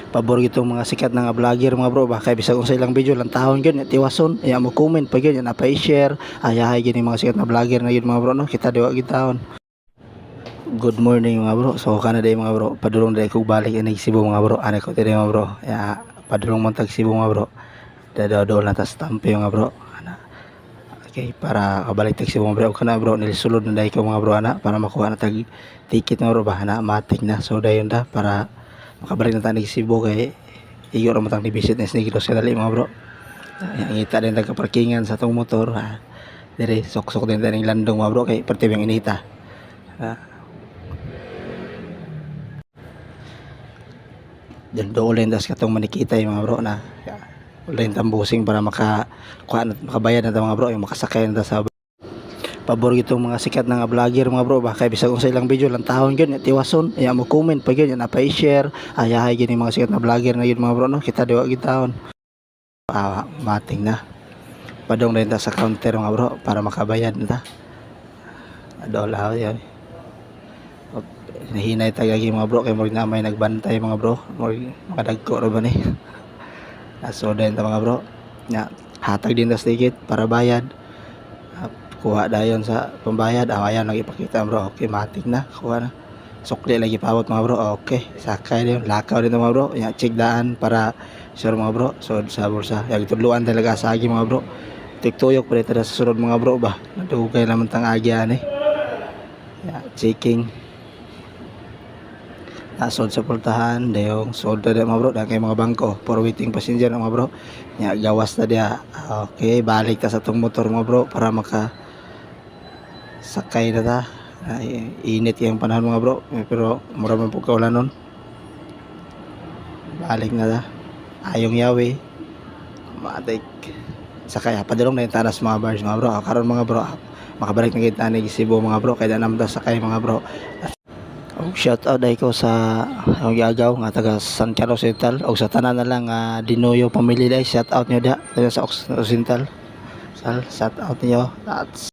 Pabor itong mga sikat na nga vlogger mga bro, ba kay bisag kung sa ilang video lang tahon gyud tiwason ya mo comment pa gyud na pa i-share ayahay gyud mga sikat na vlogger na gyud mga bro no, kita diwa gyud tahon. Good morning mga bro, so kana day mga bro, padulong day kog balik ani Cebu mga bro, ana ko dire mga bro ya, padulong man tag Cebu mga bro, dadol na tas tampe mga bro ana. Okay, para kabalik tag Cebu mga bro kana bro, nilisulod na day ko mga bro ana para makuha na tag ticket mga bro ba na matik na, so dayon da para makabalik na tayo ng Cebu kay iyo ra matang ni-visit na Negros sa dali mga bro. Yang ngita din taga parkingan sa tong motor ha. Dire sok-sok din tayo ng landong mga bro kay perti yang inita. Diyan do ulit das katong manikita yung mga bro na ulit tambusing para makabayad na ta mga bro, yung makasakay na ta sa pabor itong mga sikat na nga vlogger mga bro, ba kay bisag kung sa ilang video lang tahon gyud tiwason ya mo comment pa gyud na pa i-share ayahay gyud mga sikat na vlogger na gyud mga bro no, kita diwa gyud tahon. Mating na padong rin ta sa counter mga bro para makabayad na ta adolaw yan. Nahinay tagagi mga bro kay mo na may nagbantay mga bro, makadagko ra ba ni so din ta mga bro nya hatag din ta ticket para bayad. Kuha dayon sa pambayad, ayan nagipakita bro, okay matik na kuha na sukli lagi pawot mga bro, okay sakay din lakaw din mga bro ya, check daan para sure mga bro so sa bulsa ya, gitudluan talaga sa agi mga bro, tiktuyok pa dito sa sunod mga bro ba nadugay naman tang agi ani ya, checking nasod sa pultahan dayong sold na mga bro dahil kay mga bangko for waiting passenger mga bro ya, gawas na dia. Okay, balik ta sa tong motor mga bro para maka sakay na ta. Init yung panahon mga bro pero mura man po kaulan nun, balik na ta ayong yawi matik sakay padulong na yung tanas mga bars mga bro karon mga bro makabalik na kita ni Cebu mga bro kaya nam ta sakay mga bro. Shout out day ko sa agaw nga taga San Carlos Occidental o sa tanan na lang Dinoyo family day, shout out nyo da sa Occidental, shout out nyo. That's